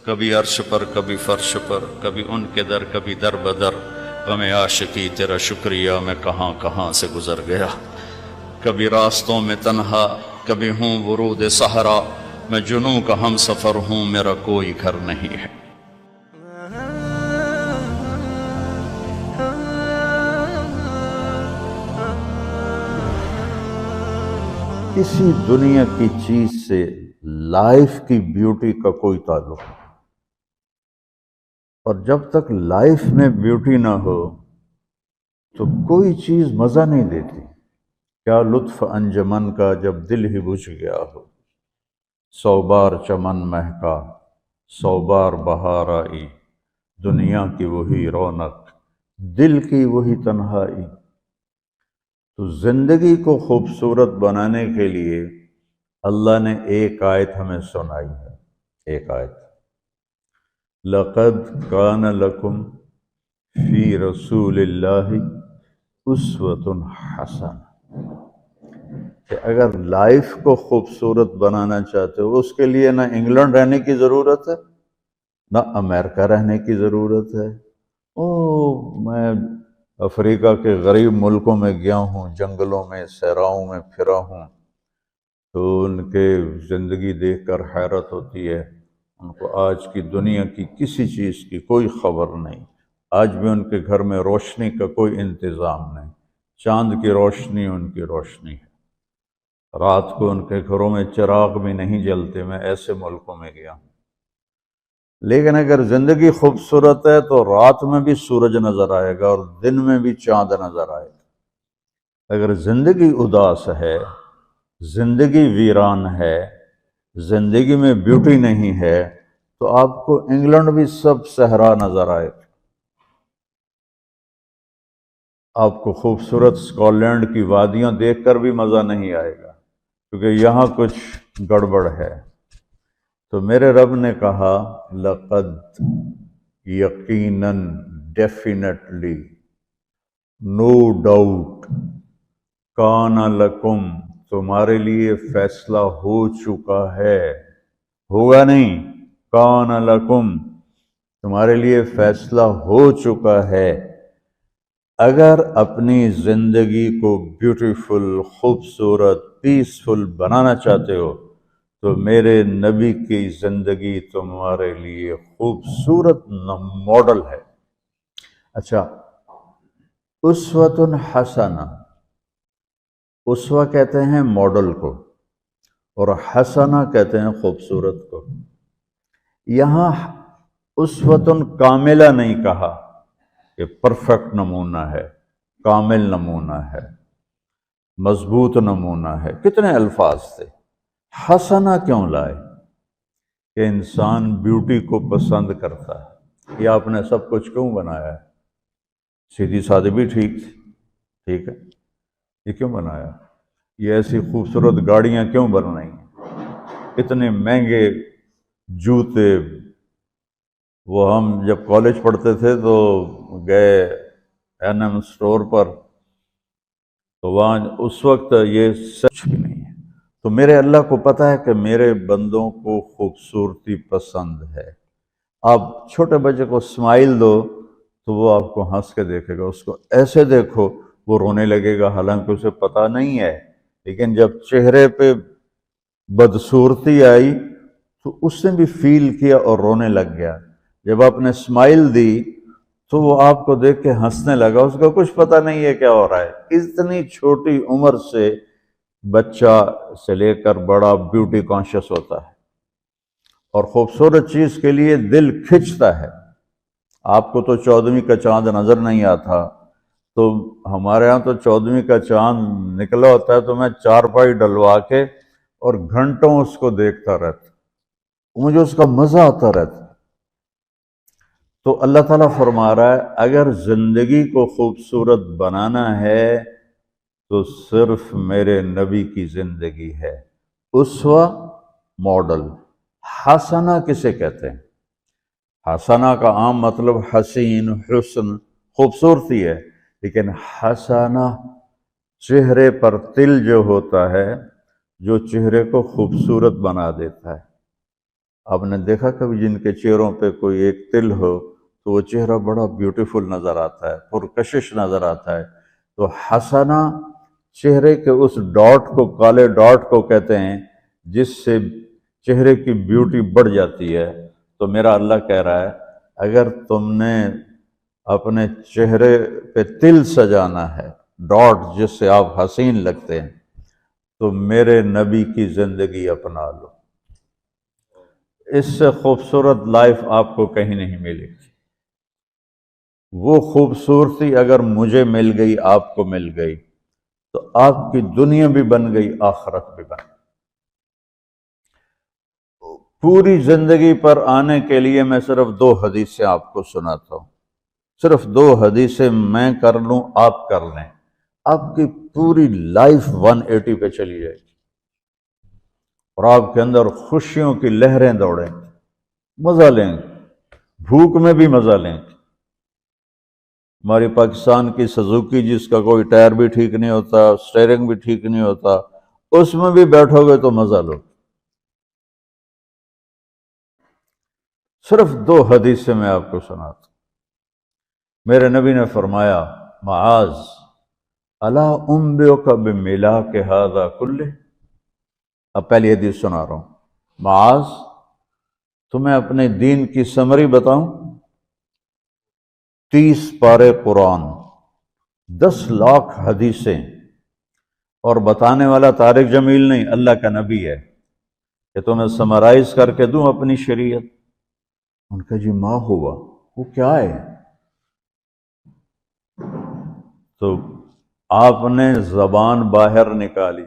کبھی عرش پر کبھی فرش پر، کبھی ان کے در کبھی در بدر، غم عاشقی تیرا شکریہ میں کہاں کہاں سے گزر گیا، کبھی راستوں میں تنہا کبھی ہوں ورود صحرا، میں جنوں کا ہم سفر ہوں میرا کوئی گھر نہیں ہے۔ کسی دنیا کی چیز سے لائف کی بیوٹی کا کوئی تعلق نہیں، اور جب تک لائف میں بیوٹی نہ ہو تو کوئی چیز مزہ نہیں دیتی۔ کیا لطف انجمن کا جب دل ہی بجھ گیا ہو، 100 بار چمن مہکا 100 بار بہار آئی، دنیا کی وہی رونق دل کی وہی تنہائی۔ تو زندگی کو خوبصورت بنانے کے لیے اللہ نے ایک آیت ہمیں سنائی ہے، ایک آیت، لَقَدْ كَانَ لَكُمْ فِي رَسُولِ اللَّهِ أُسْوَةٌ حَسَنَةٌ، کہ اگر لائف کو خوبصورت بنانا چاہتے ہو اس کے لیے نہ انگلینڈ رہنے کی ضرورت ہے نہ امریکہ رہنے کی ضرورت ہے۔ میں افریقہ کے غریب ملکوں میں گیا ہوں، جنگلوں میں صحراؤں میں پھرا ہوں، تو ان کے زندگی دیکھ کر حیرت ہوتی ہے۔ ان کو آج کی دنیا کی کسی چیز کی کوئی خبر نہیں، آج بھی ان کے گھر میں روشنی کا کوئی انتظام نہیں، چاند کی روشنی ان کی روشنی ہے، رات کو ان کے گھروں میں چراغ بھی نہیں جلتے۔ میں ایسے ملکوں میں گیا ہوں۔ لیکن اگر زندگی خوبصورت ہے تو رات میں بھی سورج نظر آئے گا اور دن میں بھی چاند نظر آئے گا۔ اگر زندگی اداس ہے، زندگی ویران ہے، زندگی میں بیوٹی نہیں ہے، تو آپ کو انگلینڈ بھی سب صحرا نظر آئے گا، آپ کو خوبصورت اسکاٹ لینڈ کی وادیاں دیکھ کر بھی مزہ نہیں آئے گا، کیونکہ یہاں کچھ گڑبڑ ہے۔ تو میرے رب نے کہا لقد، یقیناً، ڈیفینیٹلی، نو ڈاؤٹ، کان لکم، تمہارے لیے فیصلہ ہو چکا ہے، ہوگا نہیں، کان لکم، تمہارے لیے فیصلہ ہو چکا ہے۔ اگر اپنی زندگی کو بیوٹیفل، خوبصورت، پیسفل بنانا چاہتے ہو تو میرے نبی کی زندگی تمہارے لیے خوبصورت ماڈل ہے۔ اچھا، اسوۃ حسنہ، اسوہ کہتے ہیں ماڈل کو اور حسنہ کہتے ہیں خوبصورت کو۔ یہاں اسوۃ کاملہ نہیں کہا کہ پرفیکٹ نمونہ ہے، کامل نمونہ ہے، مضبوط نمونہ ہے، کتنے الفاظ تھے۔ حسنہ کیوں لائے؟ کہ انسان بیوٹی کو پسند کرتا ہے۔ یہ آپ نے سب کچھ کیوں بنایا ہے؟ سیدھی سادی بھی ٹھیک ہے، یہ کیوں بنایا؟ یہ ایسی خوبصورت گاڑیاں کیوں بن رہی ہیں؟ اتنے مہنگے جوتے، وہ ہم جب کالج پڑھتے تھے تو گئے این اسٹور پر، تو وہاں اس وقت یہ سچ بھی نہیں ہے۔ تو میرے اللہ کو پتہ ہے کہ میرے بندوں کو خوبصورتی پسند ہے۔ آپ چھوٹے بچے کو اسمائل دو تو وہ آپ کو ہنس کے دیکھے گا، اس کو ایسے دیکھو وہ رونے لگے گا، حالانکہ اسے پتہ نہیں ہے، لیکن جب چہرے پہ بدصورتی آئی تو اس نے بھی فیل کیا اور رونے لگ گیا۔ جب آپ نے اسمائل دی تو وہ آپ کو دیکھ کے ہنسنے لگا، اس کو کچھ پتہ نہیں ہے کیا ہو رہا ہے۔ اتنی چھوٹی عمر سے بچہ سے لے کر بڑا بیوٹی کانشیس ہوتا ہے اور خوبصورت چیز کے لیے دل کھنچتا ہے۔ آپ کو تو 14ویں کا چاند نظر نہیں آتا، تو ہمارے ہاں تو 14ویں کا چاند نکلا ہوتا ہے تو میں چارپائی ڈلوا کے اور گھنٹوں اس کو دیکھتا رہتا، مجھے اس کا مزہ آتا رہتا۔ تو اللہ تعالیٰ فرما رہا ہے اگر زندگی کو خوبصورت بنانا ہے تو صرف میرے نبی کی زندگی ہے، اسوہ، ماڈل۔ حسنہ کسے کہتے ہیں؟ حسنہ کا عام مطلب حسین، حسن، خوبصورتی ہے، لیکن حسنہ چہرے پر تل جو ہوتا ہے، جو چہرے کو خوبصورت بنا دیتا ہے۔ آپ نے دیکھا کبھی جن کے چہروں پہ کوئی ایک تل ہو تو وہ چہرہ بڑا بیوٹیفل نظر آتا ہے، پرکشش نظر آتا ہے. تو حسنہ چہرے کے اس ڈاٹ کو، کالے ڈاٹ کو کہتے ہیں جس سے چہرے کی بیوٹی بڑھ جاتی ہے. تو میرا اللہ کہہ رہا ہے اگر تم نے اپنے چہرے پہ تل سجانا ہے، ڈاٹ جس سے آپ حسین لگتے ہیں، تو میرے نبی کی زندگی اپنا لو. اس سے خوبصورت لائف آپ کو کہیں نہیں ملے گی. وہ خوبصورتی اگر مجھے مل گئی، آپ کو مل گئی، تو آپ کی دنیا بھی بن گئی، آخرت بھی بن گئی. پوری زندگی پر آنے کے لیے میں صرف 2 حدیثیں آپ کو سناتا ہوں. صرف 2 حدیثیں میں کر لوں، آپ کر لیں، آپ کی پوری لائف 180 پہ چلی جائے گی اور آپ کے اندر خوشیوں کی لہریں دوڑیں، مزہ لیں گے، بھوک میں بھی مزہ لیں گے. ہماری پاکستان کی سزوکی جس کا کوئی ٹائر بھی ٹھیک نہیں ہوتا، سٹیئرنگ بھی ٹھیک نہیں ہوتا، اس میں بھی بیٹھو گے تو مزہ لو. صرف 2 حدیثیں میں آپ کو سناتا ہوں. میرے نبی نے فرمایا معاذ الا انبئک بملاک ھذا کلہ. اب پہلی حدیث سنا رہا ہوں. معاذ تمہیں اپنے دین کی سمری بتاؤں؟ 30 پارے قرآن، 10 لاکھ حدیثیں، اور بتانے والا طارق جمیل نہیں، اللہ کا نبی ہے، کہ تمہیں سمرائز کر کے دوں اپنی شریعت. ان کا جی ما ہوا، وہ کیا ہے؟ تو آپ نے زبان باہر نکالی،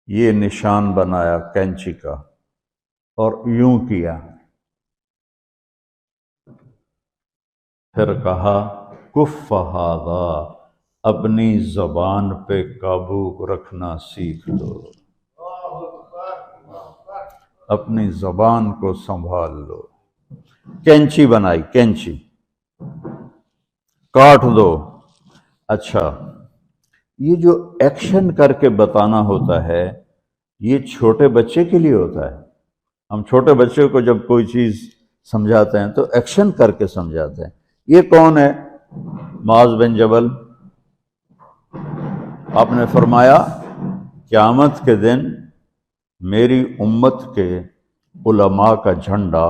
یہ نشان بنایا کینچی کا اور یوں کیا، پھر کہا کف ھذا، اپنی زبان پہ قابو رکھنا سیکھ لو، اپنی زبان کو سنبھال لو. کینچی بنائی، کینچی کاٹ دو. اچھا، یہ جو ایکشن کر کے بتانا ہوتا ہے یہ چھوٹے بچے کے لیے ہوتا ہے. ہم چھوٹے بچے کو جب کوئی چیز سمجھاتے ہیں تو ایکشن کر کے سمجھاتے ہیں. یہ کون ہے؟ معاذ بن جبل. آپ نے فرمایا قیامت کے دن میری امت کے علماء کا جھنڈا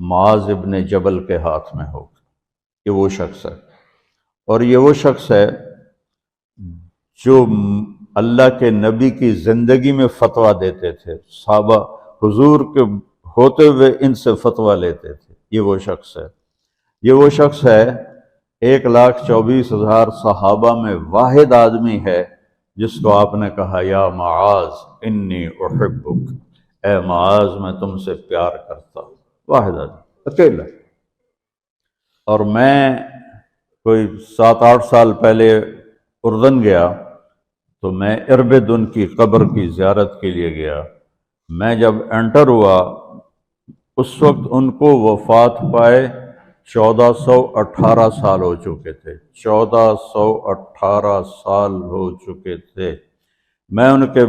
معاذ ابن جبل کے ہاتھ میں ہوگا. یہ وہ شخص ہے، اور یہ وہ شخص ہے جو اللہ کے نبی کی زندگی میں فتویٰ دیتے تھے. صحابہ حضور کے ہوتے ہوئے ان سے فتویٰ لیتے تھے. یہ وہ شخص ہے. یہ وہ شخص ہے 1,24,000 صحابہ میں واحد آدمی ہے جس کو آپ نے کہا یا معاذ انی احبک، اے معاذ میں تم سے پیار کرتا ہوں. واحد آدمی، اکیلا. اور میں کوئی 7-8 سال پہلے اردن گیا تو میں اربد ان کی قبر کی زیارت کے لیے گیا. میں جب انٹر ہوا اس وقت ان کو وفات پائے 1418 سال ہو چکے تھے. 1418 سال ہو چکے تھے. میں ان کے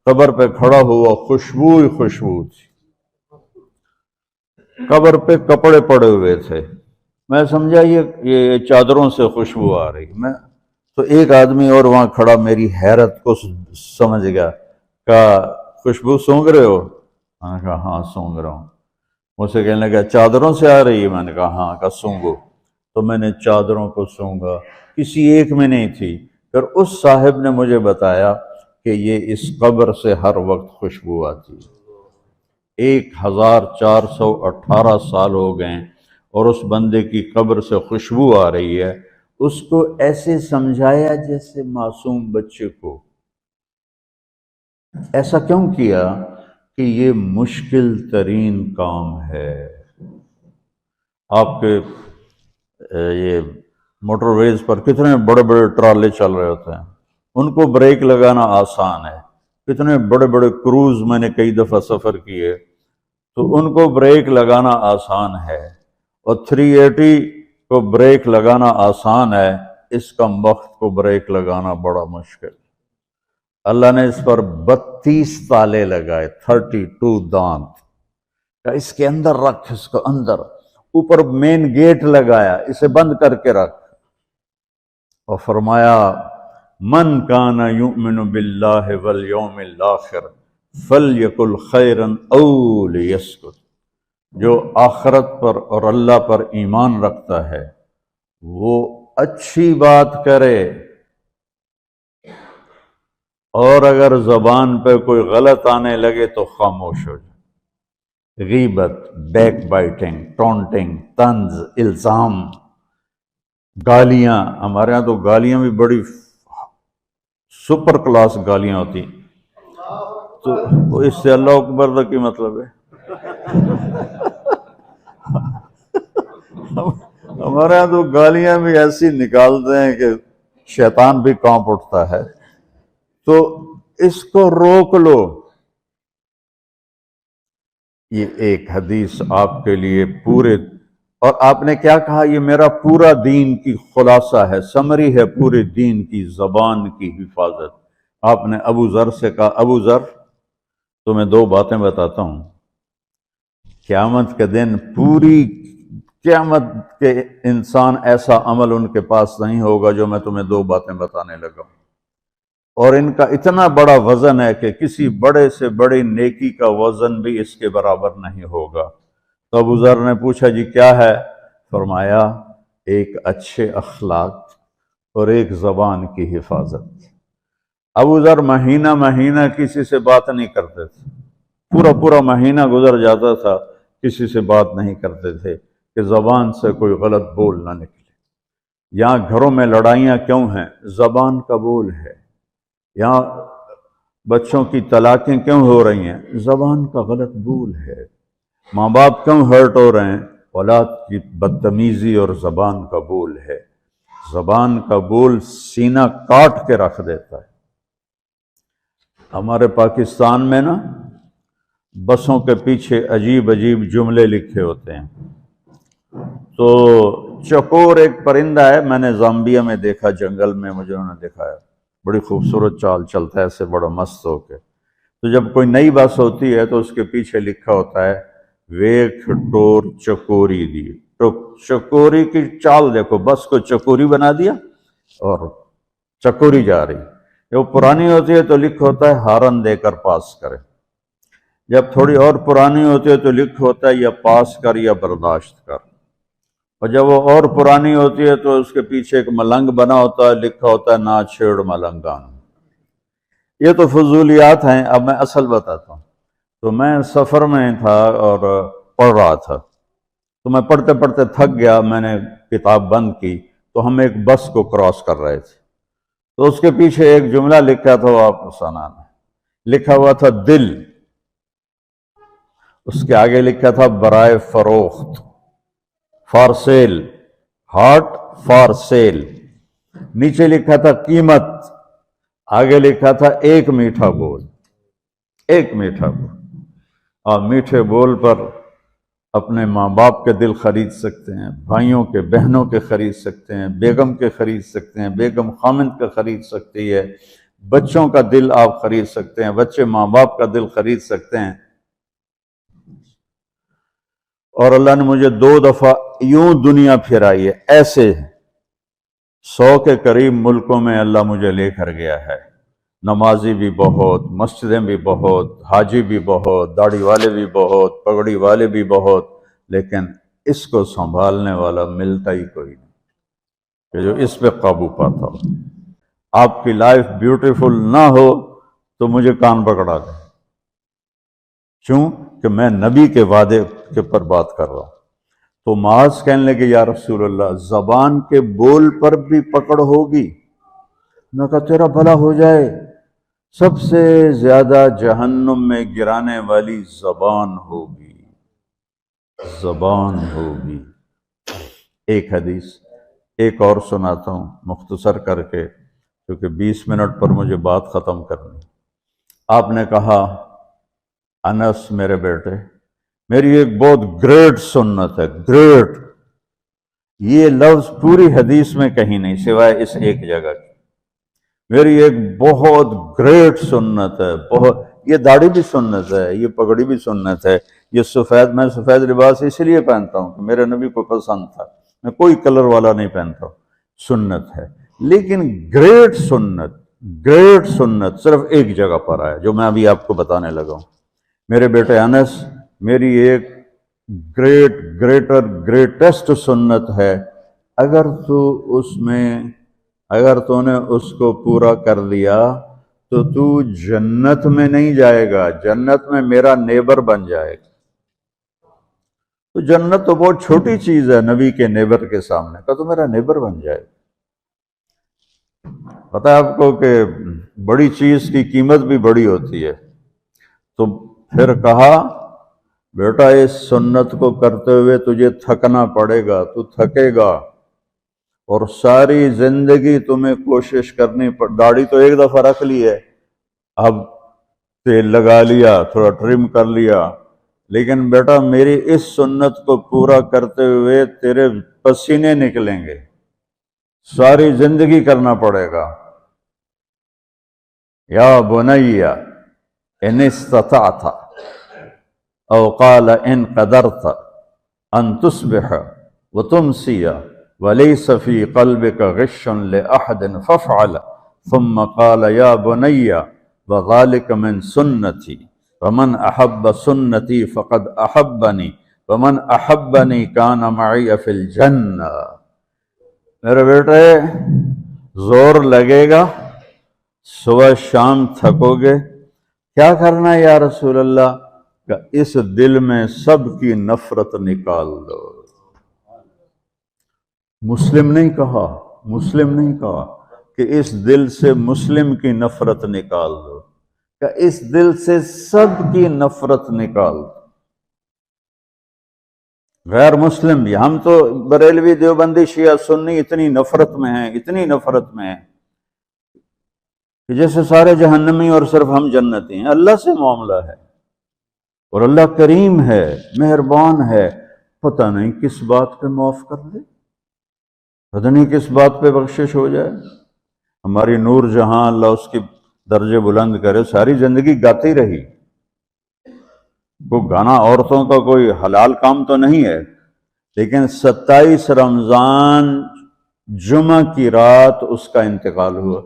قبر پہ کھڑا ہوا، خوشبو ہی خوشبو تھی. قبر پہ کپڑے پڑے ہوئے تھے. میں سمجھا یہ چادروں سے خوشبو آ رہی. میں تو ایک آدمی اور وہاں کھڑا میری حیرت کو سمجھ گیا. کہا خوشبو سونگھ رہے ہو؟ میں نے کہا ہاں سونگھ رہا ہوں. مجھ سے کہنے لگا چادروں سے آ رہی ہے؟ میں نے کہا ہاں. کہا سونگو. تو میں نے چادروں کو سونگا، کسی ایک میں نہیں تھی. پھر اس صاحب نے مجھے بتایا کہ یہ اس قبر سے ہر وقت خوشبو آتی ہے. 1418 سال ہو گئے اور اس بندے کی قبر سے خوشبو آ رہی ہے. اس کو ایسے سمجھایا جیسے معصوم بچے کو. ایسا کیوں کیا؟ کہ یہ مشکل ترین کام ہے. آپ کے یہ موٹر ویز پر کتنے بڑے بڑے ٹرالے چل رہے ہوتے ہیں، ان کو بریک لگانا آسان ہے. کتنے بڑے بڑے کروز میں نے کئی دفعہ سفر کیے تو ان کو بریک لگانا آسان ہے، اور 380 کو بریک لگانا آسان ہے، اس کا وقت کو بریک لگانا بڑا مشکل. اللہ نے اس پر 32 تالے لگائے، 32 دانت، کہ اس کے اندر رکھ، اس کو اندر، اوپر مین گیٹ لگایا، اسے بند کر کے رکھ، اور فرمایا من کان یؤمن باللہ والیوم الاخر فلیقل خیرا او لیسکت، جو آخرت پر اور اللہ پر ایمان رکھتا ہے وہ اچھی بات کرے، اور اگر زبان پہ کوئی غلط آنے لگے تو خاموش ہو جائے۔ غیبت، بیک بائٹنگ، ٹونٹنگ، طنز، الزام، گالیاں، ہمارے ہاں تو گالیاں بھی بڑی سپر کلاس گالیاں ہوتی، تو اس سے اللہ اکبر کا کی مطلب ہے؟ ہمارے یہاں تو گالیاں بھی ایسی نکالتے ہیں کہ شیطان بھی کانپ اٹھتا ہے، تو اس کو روک لو۔ یہ ایک حدیث آپ کے لیے پورے، اور آپ نے کیا کہا؟ یہ میرا پورا دین کی خلاصہ ہے، سمری ہے پورے دین کی، زبان کی حفاظت۔ آپ نے ابو ذر سے کہا، ابو ذر تمہیں 2 باتیں بتاتا ہوں، قیامت کے دن پوری قیامت کے انسان ایسا عمل ان کے پاس نہیں ہوگا جو میں تمہیں 2 باتیں بتانے لگا ہوں، اور ان کا اتنا بڑا وزن ہے کہ کسی بڑے سے بڑی نیکی کا وزن بھی اس کے برابر نہیں ہوگا۔ تو ابو ذر نے پوچھا جی کیا ہے؟ فرمایا ایک اچھے اخلاق اور ایک زبان کی حفاظت۔ ابو ذر مہینہ مہینہ کسی سے بات نہیں کرتے تھے، پورا مہینہ گزر جاتا تھا کسی سے بات نہیں کرتے تھے کہ زبان سے کوئی غلط بول نہ نکلے۔ یہاں گھروں میں لڑائیاں کیوں ہیں؟ زبان کا بول ہے۔ یہاں بچوں کی طلاقیں کیوں ہو رہی ہیں؟ زبان کا غلط بول ہے۔ ماں باپ کیوں ہرٹ ہو رہے ہیں؟ اولاد کی بدتمیزی اور زبان کا بول ہے۔ زبان کا بول سینہ کاٹ کے رکھ دیتا ہے۔ ہمارے پاکستان میں نا بسوں کے پیچھے عجیب جملے لکھے ہوتے ہیں۔ تو چکور ایک پرندہ ہے، میں نے زامبیا میں دیکھا، جنگل میں مجھے انہوں نے دکھایا، بڑی خوبصورت چال چلتا ہے ایسے بڑا مست ہو کے۔ تو جب کوئی نئی بس ہوتی ہے تو اس کے پیچھے لکھا ہوتا ہے ویکھ ٹور چکوری دی، تو چکوری کی چال دیکھو، بس کو چکوری بنا دیا اور چکوری جا رہی۔ جب پرانی ہوتی ہے تو لکھ ہوتا ہے ہارن دے کر پاس کرے، جب تھوڑی اور پرانی ہوتی ہے تو لکھ ہوتا ہے یا پاس کر یا برداشت کر، اور جب وہ اور پرانی ہوتی ہے تو اس کے پیچھے ایک ملنگ بنا ہوتا ہے، لکھا ہوتا ہے نا چھیڑ ملنگان۔ یہ تو فضولیات ہیں، اب میں اصل بتاتا ہوں۔ تو میں سفر میں تھا اور پڑھ رہا تھا، تو میں پڑھتے پڑھتے تھک گیا، میں نے کتاب بند کی، تو ہم ایک بس کو کراس کر رہے تھے، تو اس کے پیچھے ایک جملہ لکھا تھا، وہ آپ کو سنانا، لکھا ہوا تھا دل، اس کے آگے لکھا تھا برائے فروخت، for sale, heart for sale, نیچے لکھا تھا قیمت، آگے لکھا تھا ایک میٹھا بول، ایک میٹھا بول۔ آپ میٹھے بول پر اپنے ماں باپ کے دل خرید سکتے ہیں، بھائیوں کے، بہنوں کے خرید سکتے ہیں، بیگم کے خرید سکتے ہیں، بیگم خامند کا خرید سکتی ہے، بچوں کا دل آپ خرید سکتے ہیں، بچے ماں باپ کا دل خرید سکتے ہیں۔ اور اللہ نے مجھے 2 دفعہ یوں دنیا پھرائی ہے، ایسے 100 کے قریب ملکوں میں اللہ مجھے لے کر گیا ہے، نمازی بھی بہت، مسجدیں بھی بہت، حاجی بھی بہت، داڑھی والے بھی بہت، پگڑی والے بھی بہت، لیکن اس کو سنبھالنے والا ملتا ہی کوئی نہیں کہ جو اس پہ قابو پاتا ہو۔ آپ کی لائف بیوٹیفل نہ ہو تو مجھے کان پکڑا دیں، کیوں کہ میں نبی کے وعدے کے پر بات کر رہا ہوں۔ تو معاذ کہنے لگے یا رسول اللہ زبان کے بول پر بھی پکڑ ہوگی؟ میں کہا تیرا بھلا ہو جائے، سب سے زیادہ جہنم میں گرانے والی زبان ہوگی، زبان ہوگی۔ ایک حدیث ایک اور سناتا ہوں مختصر کر کے، کیونکہ 20 منٹ پر مجھے بات ختم کرنی۔ آپ نے کہا انس میرے بیٹے، میری ایک بہت گریٹ سنت ہے، گریٹ، یہ لفظ پوری حدیث میں کہیں نہیں سوائے اس ایک جگہ کی۔ میری ایک بہت گریٹ سنت ہے، بہت، یہ داڑھی بھی سنت ہے، یہ پگڑی بھی سنت ہے، یہ سفید، میں سفید لباس اس لیے پہنتا ہوں کہ میرے نبی کو پسند تھا، میں کوئی کلر والا نہیں پہنتا ہوں، سنت ہے۔ لیکن گریٹ سنت صرف ایک جگہ پر ہے جو میں ابھی آپ کو بتانے لگا ہوں۔ میرے بیٹے انس، میری ایک گریٹسٹ سنت ہے، اگر تو نے اس کو پورا کر لیا تو جنت میں نہیں جائے گا، جنت میں میرا نیبر بن جائے گا۔ تو جنت تو بہت چھوٹی چیز ہے نبی کے نیبر کے سامنے کا، تو میرا نیبر بن جائے گا۔ پتہ ہے آپ کو کہ بڑی چیز کی قیمت بھی بڑی ہوتی ہے۔ تو پھر کہا بیٹا اس سنت کو کرتے ہوئے تجھے تھکنا پڑے گا، تو تھکے گا، اور ساری زندگی تمہیں کوشش کرنی داڑھی تو ایک دفعہ رکھ لی ہے، اب تیل لگا لیا، تھوڑا ٹرم کر لیا، لیکن بیٹا میری اس سنت کو پورا کرتے ہوئے تیرے پسینے نکلیں گے، ساری زندگی کرنا پڑے گا۔ یا بنی ان استطعت او قال ان قدرت ان تصبح وتمسی وليس في قلبك غش لأحد فافعل، ثم قال يا بني وذلك من سنتي ومن أحب سنتي فقد أحبني ومن أحبني كان معي في الجنة۔ میرے بیٹے زور لگے گا، صبح شام تھکو گے، کیا کرنا ہے یا رسول اللہ؟ کہ اس دل میں سب کی نفرت نکال دو۔ مسلم نہیں کہا کہ اس دل سے مسلم کی نفرت نکال دو، کہ اس دل سے سب کی نفرت نکال دو، غیر مسلم بھی۔ ہم تو بریلوی، دیوبندی، شیعہ، سنی اتنی نفرت میں ہیں کہ جیسے سارے جہنمی اور صرف ہم جنتی ہیں۔ اللہ سے معاملہ ہے، اور اللہ کریم ہے، مہربان ہے، پتہ نہیں کس بات پہ معاف کر دے، پتہ نہیں کس بات پہ بخشش ہو جائے۔ ہماری نور جہاں، اللہ اس کی درجے بلند کرے، ساری زندگی گاتی رہی۔ وہ گانا عورتوں کا کوئی حلال کام تو نہیں ہے، لیکن 27 رمضان جمعہ کی رات اس کا انتقال ہوا،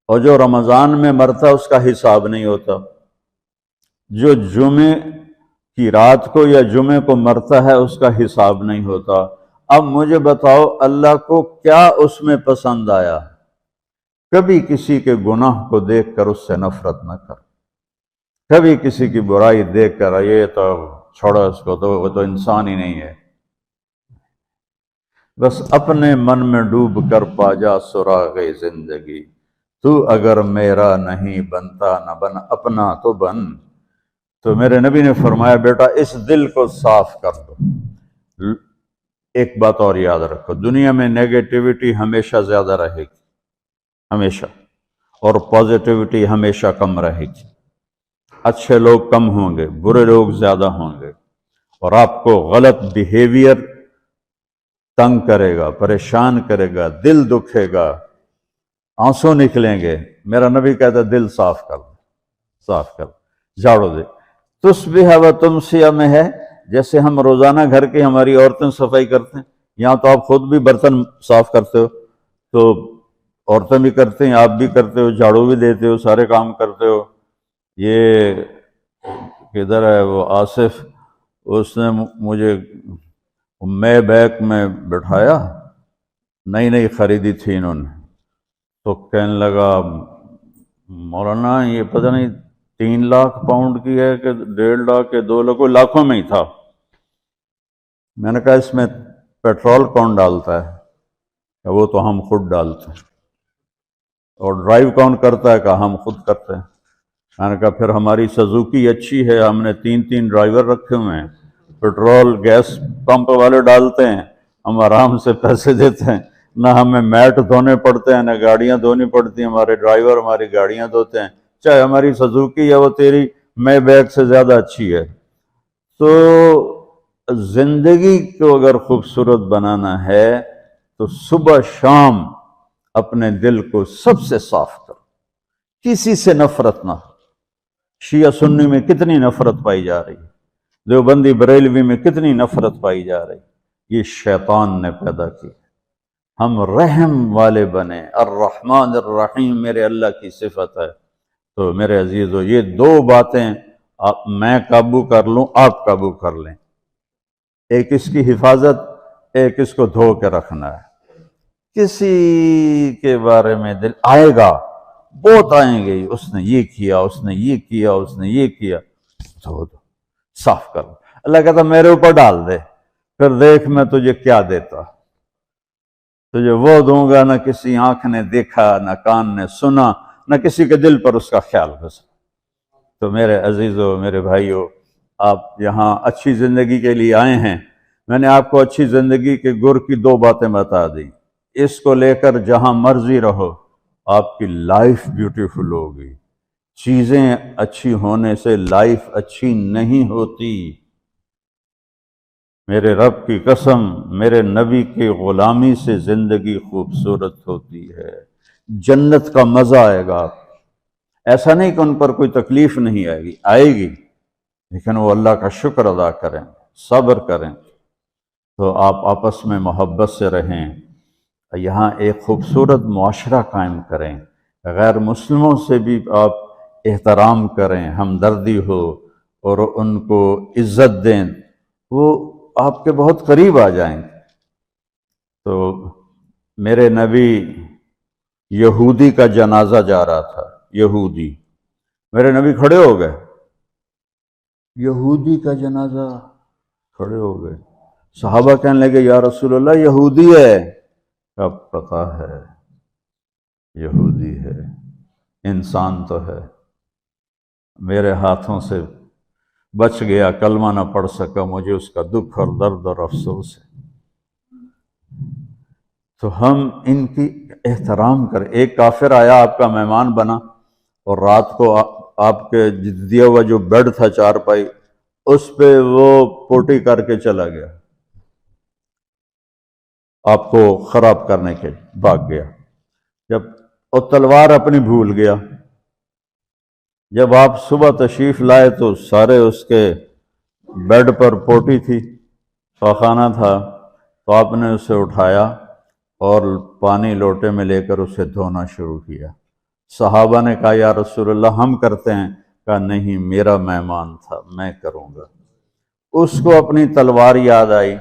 اور جو رمضان میں مرتا اس کا حساب نہیں ہوتا، جو جمعے کی رات کو یا جمعے کو مرتا ہے اس کا حساب نہیں ہوتا۔ اب مجھے بتاؤ اللہ کو کیا اس میں پسند آیا؟ کبھی کسی کے گناہ کو دیکھ کر اس سے نفرت نہ کر، کبھی کسی کی برائی دیکھ کر یہ تو چھوڑو اس کو، تو وہ تو انسان ہی نہیں ہے۔ بس اپنے من میں ڈوب کر پا جا سراغ زندگی، تو اگر میرا نہیں بنتا نہ بن اپنا تو بن۔ تو میرے نبی نے فرمایا بیٹا اس دل کو صاف کر دو۔ ایک بات اور یاد رکھو، دنیا میں نیگیٹیوٹی ہمیشہ زیادہ رہے گی، ہمیشہ، اور پازیٹیوٹی ہمیشہ کم رہے گی۔ اچھے لوگ کم ہوں گے، برے لوگ زیادہ ہوں گے، اور آپ کو غلط بیہیویئر تنگ کرے گا، پریشان کرے گا، دل دکھے گا، آنسو نکلیں گے۔ میرا نبی کہتا ہے دل صاف کر، جھاڑو دے۔ تصبح و تمسی میں ہے، جیسے ہم روزانہ گھر کی ہماری عورتیں صفائی کرتے ہیں، یہاں تو آپ خود بھی برتن صاف کرتے ہو، تو عورتیں بھی کرتے ہیں، آپ بھی کرتے ہو، جھاڑو بھی دیتے ہو، سارے کام کرتے ہو۔ یہ کدھر ہے وہ آصف، اس نے مجھے میں بیک میں بٹھایا، نئی خریدی تھی انہوں نے، تو کہنے لگا مولانا یہ پتہ نہیں 3 لاکھ پاؤنڈ کی ہے کہ 1.5 لاکھ کے 2 لاکھ، کوئی لاکھوں میں ہی تھا۔ میں نے کہا اس میں پیٹرول کون ڈالتا ہے؟ کہ وہ تو ہم خود ڈالتے ہیں۔ اور ڈرائیو کون کرتا ہے؟ کہ ہم خود کرتے ہیں۔ میں نے کہا پھر ہماری سزوکی اچھی ہے، ہم نے 3 ڈرائیور رکھے ہوئے ہیں، پیٹرول گیس پمپ والے ڈالتے ہیں، ہم آرام سے پیسے دیتے ہیں، نہ ہمیں میٹ دھونے پڑتے ہیں، نہ گاڑیاں دھونی پڑتی ہیں، ہمارے ڈرائیور ہماری گاڑیاں دھوتے ہیں، چاہے ہماری سزوکی ہے وہ تیری میں بیگ سے زیادہ اچھی ہے۔ تو زندگی کو اگر خوبصورت بنانا ہے تو صبح شام اپنے دل کو سب سے صاف کرو، کسی سے نفرت نہ ہو۔ شیعہ سنی میں کتنی نفرت پائی جا رہی ہے، دیوبندی بریلوی میں کتنی نفرت پائی جا رہی ہے، یہ شیطان نے پیدا کی۔ ہم رحم والے بنے، الرحمن الرحیم میرے اللہ کی صفت ہے۔ تو میرے عزیزو، یہ دو باتیں میں قابو کر لوں، آپ قابو کر لیں، ایک اس کی حفاظت، ایک اس کو دھو کے رکھنا ہے۔ کسی کے بارے میں دل آئے گا، بہت آئیں گے، اس نے یہ کیا، اس نے یہ کیا، اس نے یہ کیا، دھو دو، صاف کر لو۔ اللہ کہتا میرے اوپر ڈال دے، پھر دیکھ میں تجھے کیا دیتا، تجھے وہ دوں گا نہ کسی آنکھ نے دیکھا، نہ کان نے سنا، نہ کسی کے دل پر اس کا خیال گزرا۔ تو میرے عزیزو، میرے بھائیو، آپ یہاں اچھی زندگی کے لیے آئے ہیں۔ میں نے آپ کو اچھی زندگی کے گر کی دو باتیں بتا دی، اس کو لے کر جہاں مرضی رہو، آپ کی لائف بیوٹیفل ہوگی۔ چیزیں اچھی ہونے سے لائف اچھی نہیں ہوتی۔ میرے رب کی قسم، میرے نبی کی غلامی سے زندگی خوبصورت ہوتی ہے، جنت کا مزہ آئے گا۔ ایسا نہیں کہ ان پر کوئی تکلیف نہیں آئے گی، آئے گی، لیکن وہ اللہ کا شکر ادا کریں، صبر کریں۔ تو آپ آپس میں محبت سے رہیں، یہاں ایک خوبصورت معاشرہ قائم کریں، غیر مسلموں سے بھی آپ احترام کریں، ہمدردی ہو اور ان کو عزت دیں، وہ آپ کے بہت قریب آ جائیں گے۔ تو میرے نبی یہودی کا جنازہ جا رہا تھا، یہودی، میرے نبی کھڑے ہو گئے، یہودی کا جنازہ، کھڑے ہو گئے۔ صحابہ کہنے لگے یا رسول اللہ یہودی ہے۔ اب پتہ ہے یہودی ہے، انسان تو ہے، میرے ہاتھوں سے بچ گیا، کلمہ نہ پڑھ سکا، مجھے اس کا دکھ اور درد اور افسوس ہے۔ تو ہم ان کی احترام کریں۔ ایک کافر آیا، آپ کا مہمان بنا، اور رات کو آپ کے دیا ہوا جو بیڈ تھا چارپائی، اس پہ وہ پوٹی کر کے چلا گیا، آپ کو خراب کرنے کے بھاگ گیا، جب اور تلوار اپنی بھول گیا۔ جب آپ صبح تشریف لائے تو سارے اس کے بیڈ پر پوٹی تھی، خاخانہ تھا، تو آپ نے اسے اٹھایا اور پانی لوٹے میں لے کر اسے دھونا شروع کیا۔ صحابہ نے کہا یا رسول اللہ ہم کرتے ہیں، کہا نہیں میرا مہمان تھا، میں کروں گا۔ اس کو اپنی تلوار یاد آئی،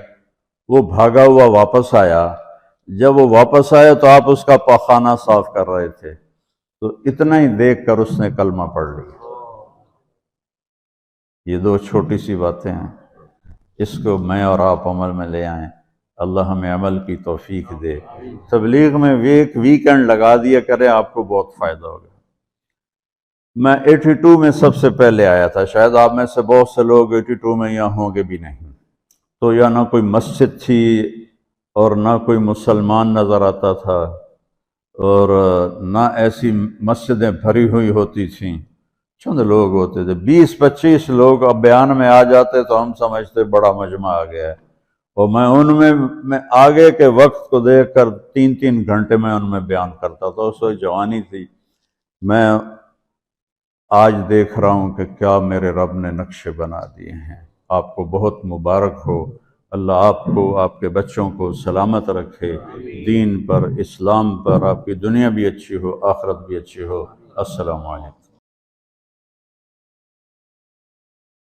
وہ بھاگا ہوا واپس آیا۔ جب وہ واپس آیا تو آپ اس کا پاخانہ صاف کر رہے تھے، تو اتنا ہی دیکھ کر اس نے کلمہ پڑھ لیا۔ یہ دو چھوٹی سی باتیں ہیں، اس کو میں اور آپ عمل میں لے آئیں، اللہ ہمیں عمل کی توفیق دے۔ تبلیغ میں ایک ویکنڈ لگا دیا کریں، آپ کو بہت فائدہ ہوگا۔ میں 82 میں سب سے پہلے آیا تھا، شاید آپ میں سے بہت سے لوگ 82 میں یہاں ہوں گے بھی نہیں۔ تو یا نہ کوئی مسجد تھی اور نہ کوئی مسلمان نظر آتا تھا، اور نہ ایسی مسجدیں بھری ہوئی ہوتی تھیں، چند لوگ ہوتے تھے، 20-25 لوگ اب بیان میں آ جاتے تو ہم سمجھتے بڑا مجمع آ گیا ہے، اور میں ان میں آگے کے وقت کو دیکھ کر 3 گھنٹے میں ان میں بیان کرتا تھا۔ اس وقت جوانی تھی۔ میں آج دیکھ رہا ہوں کہ کیا میرے رب نے نقشے بنا دیے ہیں۔ آپ کو بہت مبارک ہو، اللہ آپ کو، آپ کے بچوں کو سلامت رکھے، دین پر، اسلام پر، آپ کی دنیا بھی اچھی ہو، آخرت بھی اچھی ہو۔ السلام علیکم۔